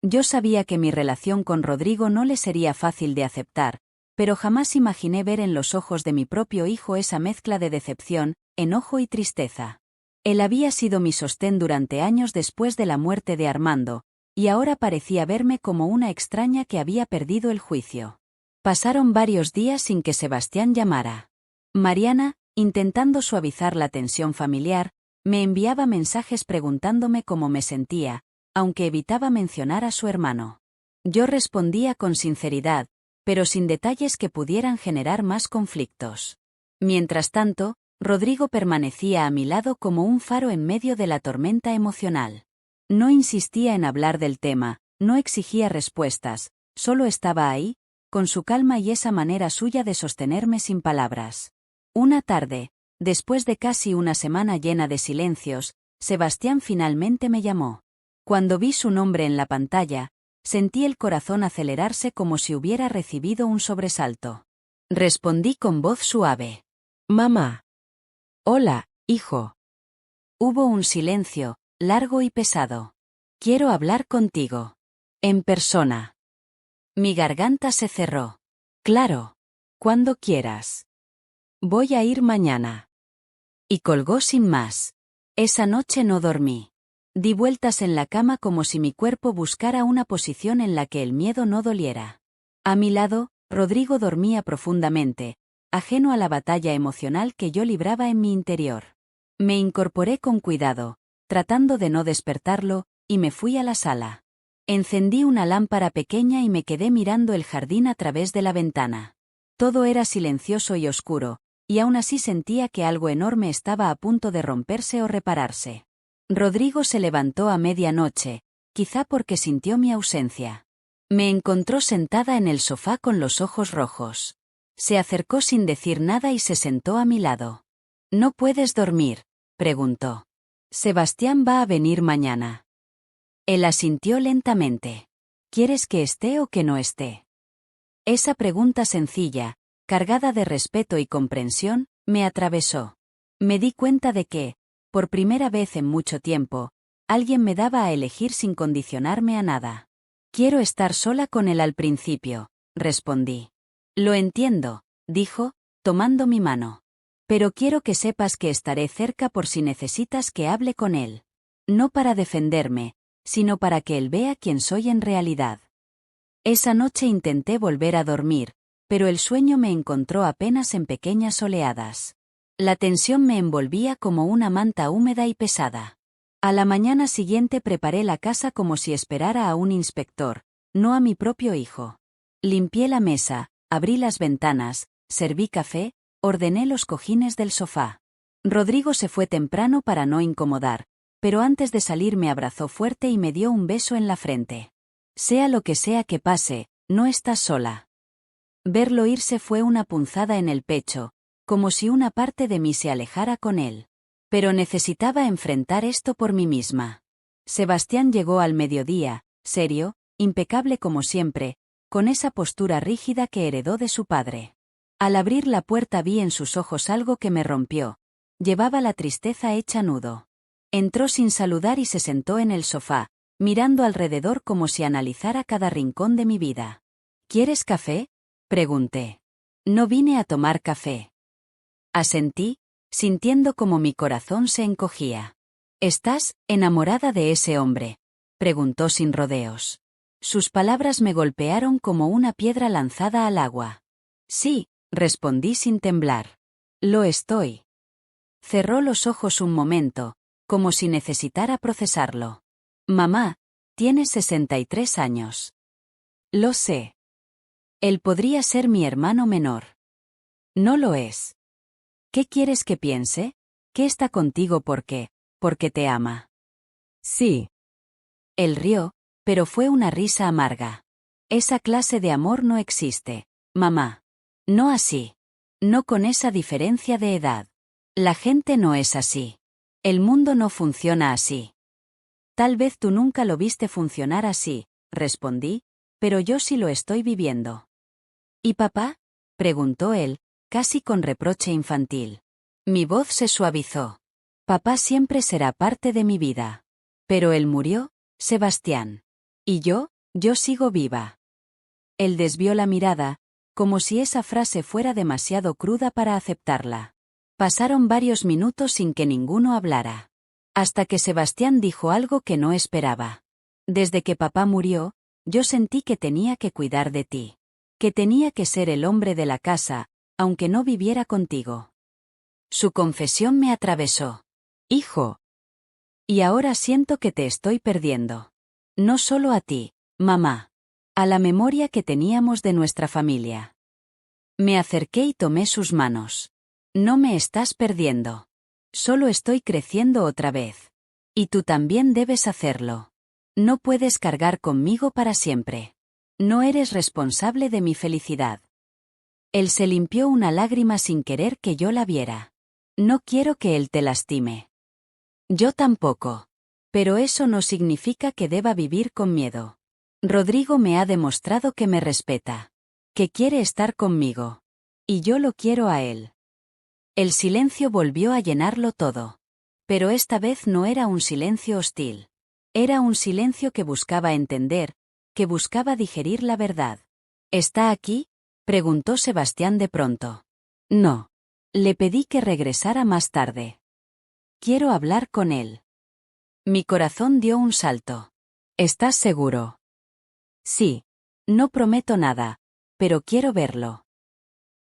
Yo sabía que mi relación con Rodrigo no le sería fácil de aceptar, pero jamás imaginé ver en los ojos de mi propio hijo esa mezcla de decepción, enojo y tristeza. Él había sido mi sostén durante años después de la muerte de Armando, y ahora parecía verme como una extraña que había perdido el juicio. Pasaron varios días sin que Sebastián llamara. Mariana, intentando suavizar la tensión familiar, me enviaba mensajes preguntándome cómo me sentía, aunque evitaba mencionar a su hermano. Yo respondía con sinceridad, pero sin detalles que pudieran generar más conflictos. Mientras tanto, Rodrigo permanecía a mi lado como un faro en medio de la tormenta emocional. No insistía en hablar del tema, no exigía respuestas, solo estaba ahí, con su calma y esa manera suya de sostenerme sin palabras. Una tarde, después de casi una semana llena de silencios, Sebastián finalmente me llamó. Cuando vi su nombre en la pantalla, sentí el corazón acelerarse como si hubiera recibido un sobresalto. Respondí con voz suave. Mamá. Hola, hijo. Hubo un silencio, largo y pesado. Quiero hablar contigo. En persona. Mi garganta se cerró. Claro. Cuando quieras. Voy a ir mañana. Y colgó sin más. Esa noche no dormí. Di vueltas en la cama como si mi cuerpo buscara una posición en la que el miedo no doliera. A mi lado, Rodrigo dormía profundamente, ajeno a la batalla emocional que yo libraba en mi interior. Me incorporé con cuidado, tratando de no despertarlo, y me fui a la sala. Encendí una lámpara pequeña y me quedé mirando el jardín a través de la ventana. Todo era silencioso y oscuro, y aún así sentía que algo enorme estaba a punto de romperse o repararse. Rodrigo se levantó a medianoche, quizá porque sintió mi ausencia. Me encontró sentada en el sofá con los ojos rojos. Se acercó sin decir nada y se sentó a mi lado. ¿No puedes dormir?, preguntó. Sebastián va a venir mañana. Él asintió lentamente. ¿Quieres que esté o que no esté? Esa pregunta sencilla, cargada de respeto y comprensión, me atravesó. Me di cuenta de que, por primera vez en mucho tiempo, alguien me daba a elegir sin condicionarme a nada. Quiero estar sola con él al principio, respondí. Lo entiendo, dijo, tomando mi mano. Pero quiero que sepas que estaré cerca por si necesitas que hable con él. No para defenderme, sino para que él vea quién soy en realidad. Esa noche intenté volver a dormir, pero el sueño me encontró apenas en pequeñas oleadas. La tensión me envolvía como una manta húmeda y pesada. A la mañana siguiente preparé la casa como si esperara a un inspector, no a mi propio hijo. Limpié la mesa, abrí las ventanas, serví café, ordené los cojines del sofá. Rodrigo se fue temprano para no incomodar, pero antes de salir me abrazó fuerte y me dio un beso en la frente. Sea lo que sea que pase, no estás sola. Verlo irse fue una punzada en el pecho, como si una parte de mí se alejara con él. Pero necesitaba enfrentar esto por mí misma. Sebastián llegó al mediodía, serio, impecable como siempre, con esa postura rígida que heredó de su padre. Al abrir la puerta vi en sus ojos algo que me rompió. Llevaba la tristeza hecha nudo. Entró sin saludar y se sentó en el sofá, mirando alrededor como si analizara cada rincón de mi vida. ¿Quieres café? Pregunté. No vine a tomar café. Asentí, sintiendo como mi corazón se encogía. ¿Estás enamorada de ese hombre?, preguntó sin rodeos. Sus palabras me golpearon como una piedra lanzada al agua. Sí, respondí sin temblar. Lo estoy. Cerró los ojos un momento, como si necesitara procesarlo. Mamá, tienes 63 años. Lo sé. Él podría ser mi hermano menor. No lo es. ¿Qué quieres que piense? ¿Que está contigo porque te ama? Sí. Él rió, pero fue una risa amarga. Esa clase de amor no existe, mamá. No así. No con esa diferencia de edad. La gente no es así. El mundo no funciona así. Tal vez tú nunca lo viste funcionar así, respondí, pero yo sí lo estoy viviendo. ¿Y papá?, preguntó él, casi con reproche infantil. Mi voz se suavizó. Papá siempre será parte de mi vida. Pero él murió, Sebastián. Y yo sigo viva. Él desvió la mirada, como si esa frase fuera demasiado cruda para aceptarla. Pasaron varios minutos sin que ninguno hablara. Hasta que Sebastián dijo algo que no esperaba. Desde que papá murió, yo sentí que tenía que cuidar de ti. Que tenía que ser el hombre de la casa, aunque no viviera contigo. Su confesión me atravesó. Hijo. Y ahora siento que te estoy perdiendo. No solo a ti, mamá. A la memoria que teníamos de nuestra familia. Me acerqué y tomé sus manos. No me estás perdiendo. Solo estoy creciendo otra vez. Y tú también debes hacerlo. No puedes cargar conmigo para siempre. No eres responsable de mi felicidad. Él se limpió una lágrima sin querer que yo la viera. No quiero que él te lastime. Yo tampoco. Pero eso no significa que deba vivir con miedo. Rodrigo me ha demostrado que me respeta. Que quiere estar conmigo. Y yo lo quiero a él. El silencio volvió a llenarlo todo. Pero esta vez no era un silencio hostil. Era un silencio que buscaba entender, que buscaba digerir la verdad. ¿Está aquí?, preguntó Sebastián de pronto. No. Le pedí que regresara más tarde. Quiero hablar con él. Mi corazón dio un salto. ¿Estás seguro? Sí. No prometo nada, pero quiero verlo.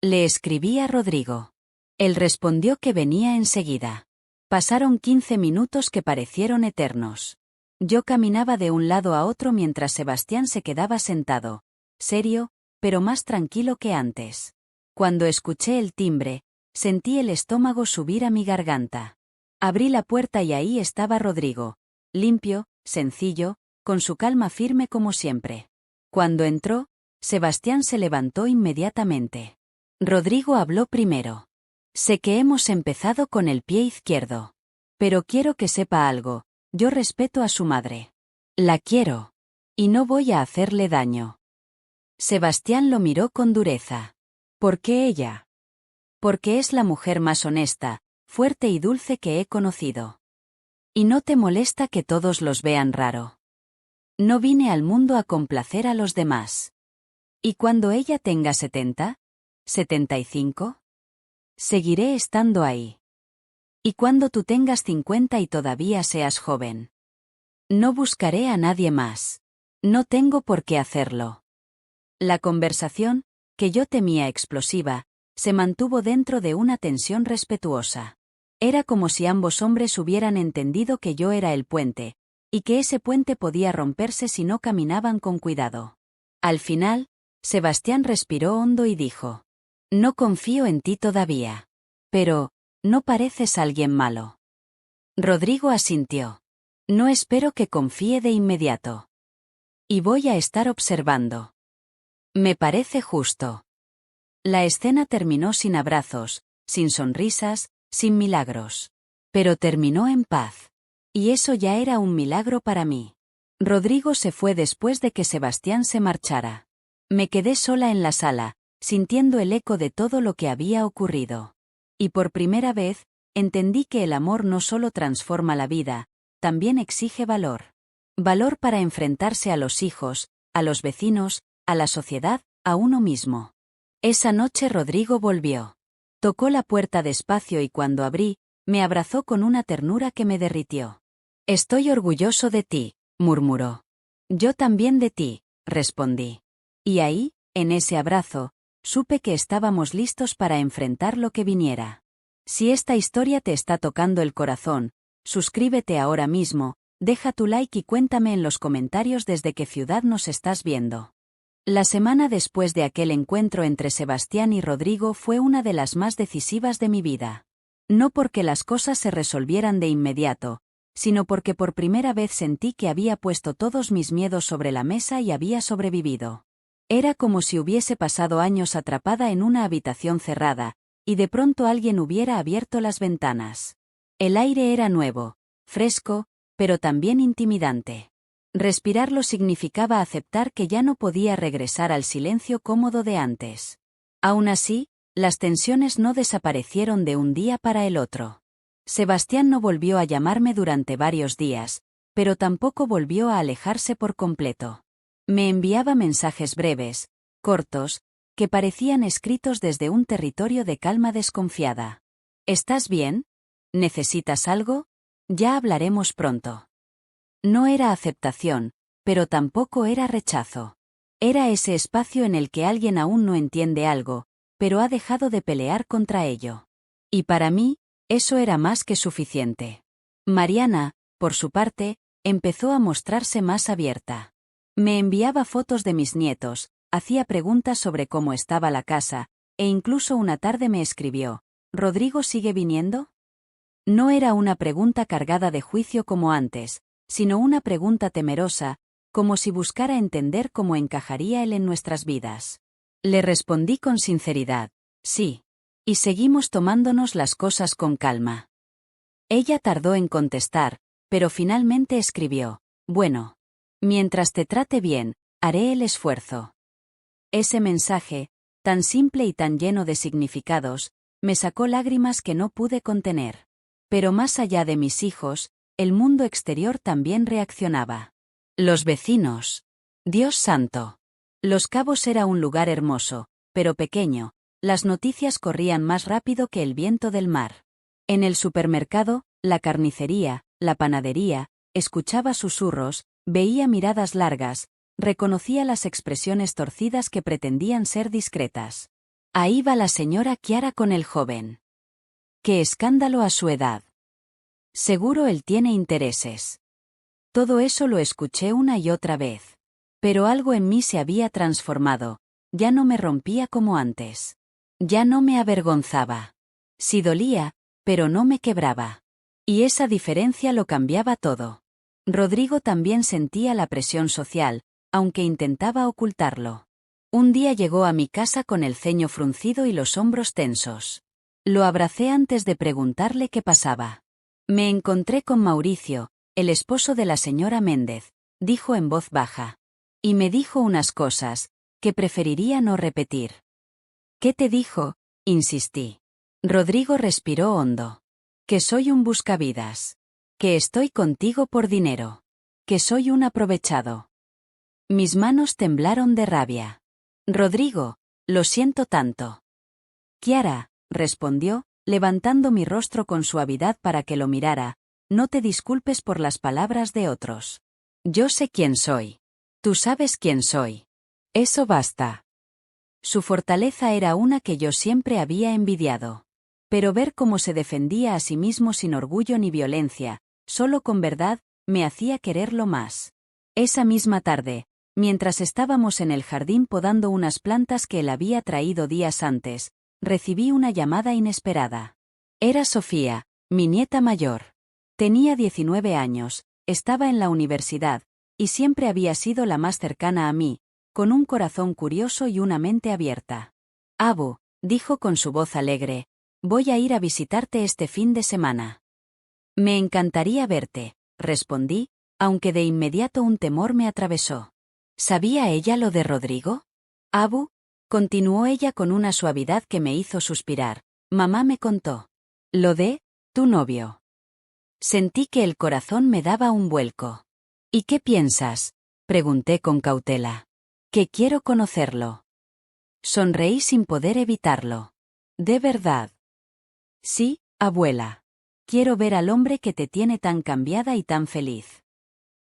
Le escribí a Rodrigo. Él respondió que venía enseguida. Pasaron 15 minutos que parecieron eternos. Yo caminaba de un lado a otro mientras Sebastián se quedaba sentado, serio, pero más tranquilo que antes. Cuando escuché el timbre, sentí el estómago subir a mi garganta. Abrí la puerta y ahí estaba Rodrigo, limpio, sencillo, con su calma firme como siempre. Cuando entró, Sebastián se levantó inmediatamente. Rodrigo habló primero. Sé que hemos empezado con el pie izquierdo. Pero quiero que sepa algo, yo respeto a su madre. La quiero. Y no voy a hacerle daño. Sebastián lo miró con dureza. ¿Por qué ella? Porque es la mujer más honesta, fuerte y dulce que he conocido. ¿Y no te molesta que todos los vean raro? No vine al mundo a complacer a los demás. ¿Y cuando ella tenga 70? ¿75? Seguiré estando ahí. ¿Y cuando tú tengas 50 y todavía seas joven? No buscaré a nadie más. No tengo por qué hacerlo. La conversación, que yo temía explosiva, se mantuvo dentro de una tensión respetuosa. Era como si ambos hombres hubieran entendido que yo era el puente, y que ese puente podía romperse si no caminaban con cuidado. Al final, Sebastián respiró hondo y dijo: No confío en ti todavía. Pero, no pareces alguien malo. Rodrigo asintió. No espero que confíe de inmediato. Y voy a estar observando. Me parece justo. La escena terminó sin abrazos, sin sonrisas, sin milagros. Pero terminó en paz. Y eso ya era un milagro para mí. Rodrigo se fue después de que Sebastián se marchara. Me quedé sola en la sala, sintiendo el eco de todo lo que había ocurrido. Y por primera vez, entendí que el amor no solo transforma la vida, también exige valor. Valor para enfrentarse a los hijos, a los vecinos, a la sociedad, a uno mismo. Esa noche Rodrigo volvió. Tocó la puerta despacio y cuando abrí, me abrazó con una ternura que me derritió. «Estoy orgulloso de ti», murmuró. «Yo también de ti», respondí. Y ahí, en ese abrazo, supe que estábamos listos para enfrentar lo que viniera. Si esta historia te está tocando el corazón, suscríbete ahora mismo, deja tu like y cuéntame en los comentarios desde qué ciudad nos estás viendo. La semana después de aquel encuentro entre Sebastián y Rodrigo fue una de las más decisivas de mi vida. No porque las cosas se resolvieran de inmediato, sino porque por primera vez sentí que había puesto todos mis miedos sobre la mesa y había sobrevivido. Era como si hubiese pasado años atrapada en una habitación cerrada, y de pronto alguien hubiera abierto las ventanas. El aire era nuevo, fresco, pero también intimidante. Respirarlo significaba aceptar que ya no podía regresar al silencio cómodo de antes. Aún así, las tensiones no desaparecieron de un día para el otro. Sebastián no volvió a llamarme durante varios días, pero tampoco volvió a alejarse por completo. Me enviaba mensajes breves, cortos, que parecían escritos desde un territorio de calma desconfiada. ¿Estás bien? ¿Necesitas algo? Ya hablaremos pronto. No era aceptación, pero tampoco era rechazo. Era ese espacio en el que alguien aún no entiende algo, pero ha dejado de pelear contra ello. Y para mí, eso era más que suficiente. Mariana, por su parte, empezó a mostrarse más abierta. Me enviaba fotos de mis nietos, hacía preguntas sobre cómo estaba la casa, e incluso una tarde me escribió: ¿Rodrigo sigue viniendo? No era una pregunta cargada de juicio como antes, sino una pregunta temerosa, como si buscara entender cómo encajaría él en nuestras vidas. Le respondí con sinceridad: sí. Y seguimos tomándonos las cosas con calma. Ella tardó en contestar, pero finalmente escribió: bueno. Mientras te trate bien, haré el esfuerzo. Ese mensaje, tan simple y tan lleno de significados, me sacó lágrimas que no pude contener. Pero más allá de mis hijos, el mundo exterior también reaccionaba. Los vecinos. Dios santo. Los Cabos era un lugar hermoso, pero pequeño. Las noticias corrían más rápido que el viento del mar. En el supermercado, la carnicería, la panadería, escuchaba susurros, veía miradas largas, reconocía las expresiones torcidas que pretendían ser discretas. Ahí va la señora Chiara con el joven. ¡Qué escándalo a su edad! Seguro él tiene intereses. Todo eso lo escuché una y otra vez. Pero algo en mí se había transformado, ya no me rompía como antes. Ya no me avergonzaba. Sí dolía, pero no me quebraba. Y esa diferencia lo cambiaba todo. Rodrigo también sentía la presión social, aunque intentaba ocultarlo. Un día llegó a mi casa con el ceño fruncido y los hombros tensos. Lo abracé antes de preguntarle qué pasaba. Me encontré con Mauricio, el esposo de la señora Méndez, dijo en voz baja. Y me dijo unas cosas que preferiría no repetir. ¿Qué te dijo? Insistí. Rodrigo respiró hondo. Que soy un buscavidas. Que estoy contigo por dinero. Que soy un aprovechado. Mis manos temblaron de rabia. Rodrigo, lo siento tanto. Chiara, respondió, levantando mi rostro con suavidad para que lo mirara, no te disculpes por las palabras de otros. Yo sé quién soy. Tú sabes quién soy. Eso basta. Su fortaleza era una que yo siempre había envidiado. Pero ver cómo se defendía a sí mismo sin orgullo ni violencia, solo con verdad, me hacía quererlo más. Esa misma tarde, mientras estábamos en el jardín podando unas plantas que él había traído días antes, recibí una llamada inesperada. Era Sofía, mi nieta mayor. Tenía 19 años, estaba en la universidad, y siempre había sido la más cercana a mí, con un corazón curioso y una mente abierta. Abu, dijo con su voz alegre, voy a ir a visitarte este fin de semana. Me encantaría verte, respondí, aunque de inmediato un temor me atravesó. ¿Sabía ella lo de Rodrigo? Abu, continuó ella con una suavidad que me hizo suspirar, mamá me contó. Lo de tu novio. Sentí que el corazón me daba un vuelco. ¿Y qué piensas? Pregunté con cautela. Que quiero conocerlo. Sonreí sin poder evitarlo. ¿De verdad? Sí, abuela. Quiero ver al hombre que te tiene tan cambiada y tan feliz.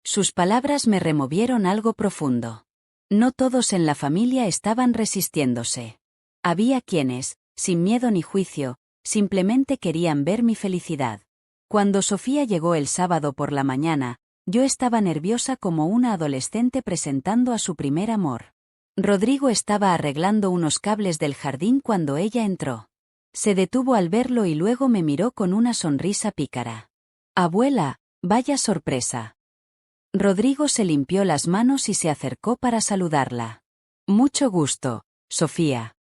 Sus palabras me removieron algo profundo. No todos en la familia estaban resistiéndose. Había quienes, sin miedo ni juicio, simplemente querían ver mi felicidad. Cuando Sofía llegó el sábado por la mañana, yo estaba nerviosa como una adolescente presentando a su primer amor. Rodrigo estaba arreglando unos cables del jardín cuando ella entró. Se detuvo al verlo y luego me miró con una sonrisa pícara. Abuela, vaya sorpresa. Rodrigo se limpió las manos y se acercó para saludarla. Mucho gusto, Sofía.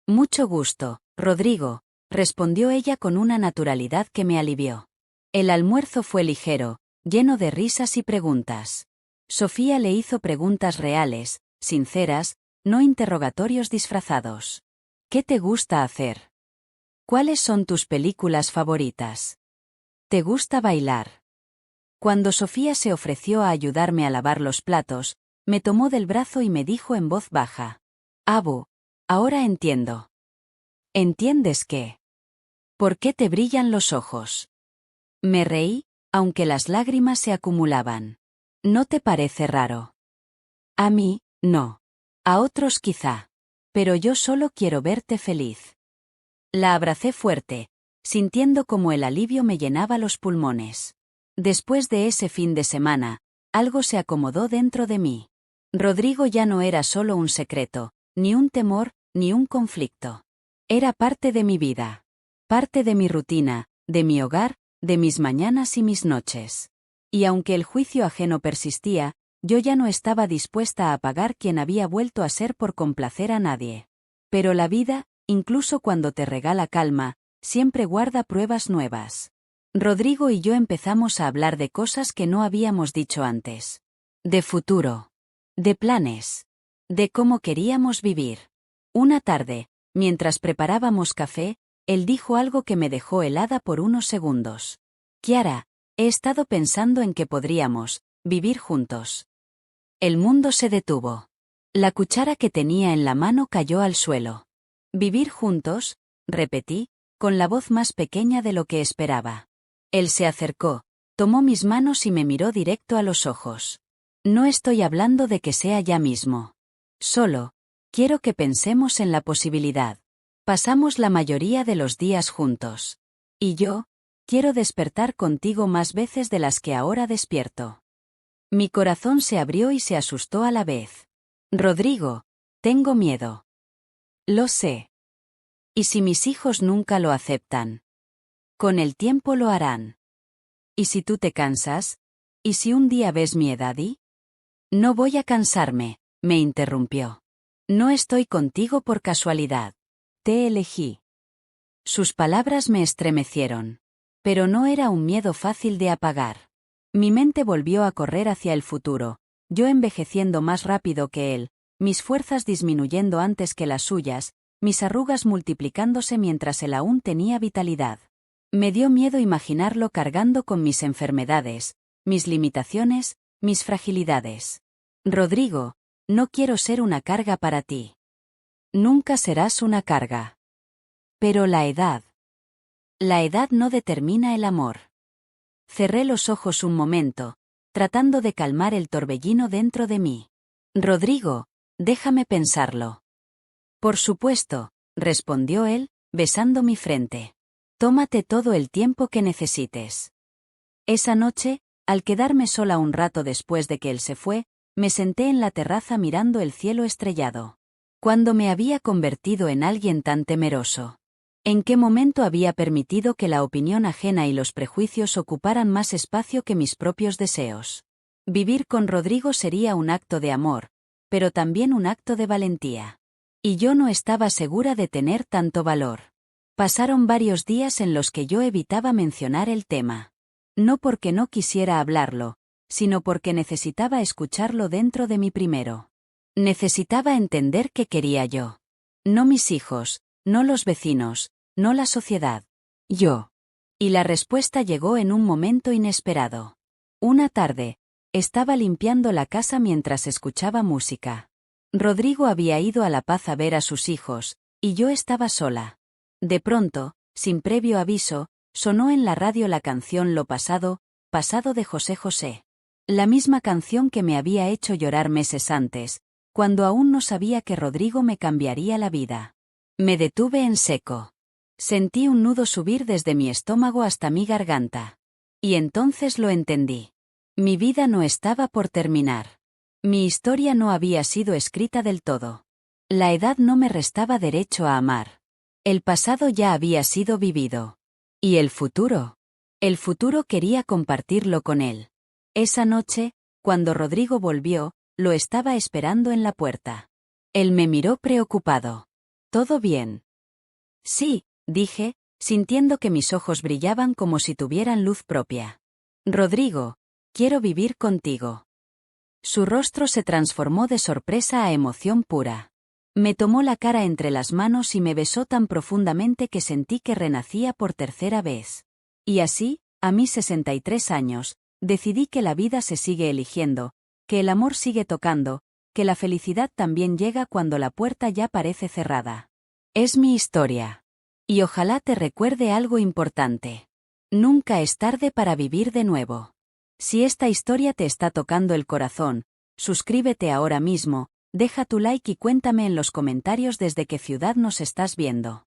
Mucho gusto, Rodrigo, respondió ella con una naturalidad que me alivió. El almuerzo fue ligero, lleno de risas y preguntas. Sofía le hizo preguntas reales, sinceras, no interrogatorios disfrazados. ¿Qué te gusta hacer? ¿Cuáles son tus películas favoritas? ¿Te gusta bailar? Cuando Sofía se ofreció a ayudarme a lavar los platos, me tomó del brazo y me dijo en voz baja. Abu, ahora entiendo. ¿Entiendes qué? ¿Por qué te brillan los ojos? Me reí, aunque las lágrimas se acumulaban. ¿No te parece raro? A mí, no. A otros quizá. Pero yo solo quiero verte feliz. La abracé fuerte, sintiendo como el alivio me llenaba los pulmones. Después de ese fin de semana, algo se acomodó dentro de mí. Rodrigo ya no era solo un secreto, ni un temor, ni un conflicto. Era parte de mi vida. Parte de mi rutina, de mi hogar, de mis mañanas y mis noches. Y aunque el juicio ajeno persistía, yo ya no estaba dispuesta a pagar quien había vuelto a ser por complacer a nadie. Pero la vida, incluso cuando te regala calma, siempre guarda pruebas nuevas. Rodrigo y yo empezamos a hablar de cosas que no habíamos dicho antes. De futuro. De planes. De cómo queríamos vivir. Una tarde, mientras preparábamos café, él dijo algo que me dejó helada por unos segundos. Kiara, he estado pensando en que podríamos vivir juntos. El mundo se detuvo. La cuchara que tenía en la mano cayó al suelo. ¿Vivir juntos?, repetí, con la voz más pequeña de lo que esperaba. Él se acercó, tomó mis manos y me miró directo a los ojos. No estoy hablando de que sea ya mismo. Solo, quiero que pensemos en la posibilidad. Pasamos la mayoría de los días juntos. Y yo, quiero despertar contigo más veces de las que ahora despierto. Mi corazón se abrió y se asustó a la vez. Rodrigo, tengo miedo. Lo sé. ¿Y si mis hijos nunca lo aceptan? Con el tiempo lo harán. ¿Y si tú te cansas? ¿Y si un día ves mi edad? No voy a cansarme, me interrumpió. No estoy contigo por casualidad. Te elegí. Sus palabras me estremecieron. Pero no era un miedo fácil de apagar. Mi mente volvió a correr hacia el futuro, yo envejeciendo más rápido que él, mis fuerzas disminuyendo antes que las suyas, mis arrugas multiplicándose mientras él aún tenía vitalidad. Me dio miedo imaginarlo cargando con mis enfermedades, mis limitaciones, mis fragilidades. Rodrigo, no quiero ser una carga para ti. Nunca serás una carga. Pero la edad. La edad no determina el amor. Cerré los ojos un momento, tratando de calmar el torbellino dentro de mí. Rodrigo, déjame pensarlo. Por supuesto, respondió él, besando mi frente. Tómate todo el tiempo que necesites. Esa noche, al quedarme sola un rato después de que él se fue, me senté en la terraza mirando el cielo estrellado. ¿Cuándo me había convertido en alguien tan temeroso? ¿En qué momento había permitido que la opinión ajena y los prejuicios ocuparan más espacio que mis propios deseos? Vivir con Rodrigo sería un acto de amor, pero también un acto de valentía. Y yo no estaba segura de tener tanto valor. Pasaron varios días en los que yo evitaba mencionar el tema. No porque no quisiera hablarlo, sino porque necesitaba escucharlo dentro de mí primero. Necesitaba entender qué quería yo. No mis hijos, no los vecinos, no la sociedad. Yo. Y la respuesta llegó en un momento inesperado. Una tarde, estaba limpiando la casa mientras escuchaba música. Rodrigo había ido a La Paz a ver a sus hijos, y yo estaba sola. De pronto, sin previo aviso, sonó en la radio la canción Lo pasado, pasado de José José. La misma canción que me había hecho llorar meses antes, cuando aún no sabía que Rodrigo me cambiaría la vida. Me detuve en seco. Sentí un nudo subir desde mi estómago hasta mi garganta. Y entonces lo entendí. Mi vida no estaba por terminar. Mi historia no había sido escrita del todo. La edad no me restaba derecho a amar. El pasado ya había sido vivido. ¿Y el futuro? El futuro quería compartirlo con él. Esa noche, cuando Rodrigo volvió, lo estaba esperando en la puerta. Él me miró preocupado. ¿Todo bien? Sí, dije, sintiendo que mis ojos brillaban como si tuvieran luz propia. Rodrigo, quiero vivir contigo. Su rostro se transformó de sorpresa a emoción pura. Me tomó la cara entre las manos y me besó tan profundamente que sentí que renacía por tercera vez. Y así, a mis 63 años, decidí que la vida se sigue eligiendo, que el amor sigue tocando, que la felicidad también llega cuando la puerta ya parece cerrada. Es mi historia. Y ojalá te recuerde algo importante. Nunca es tarde para vivir de nuevo. Si esta historia te está tocando el corazón, suscríbete ahora mismo, deja tu like y cuéntame en los comentarios desde qué ciudad nos estás viendo.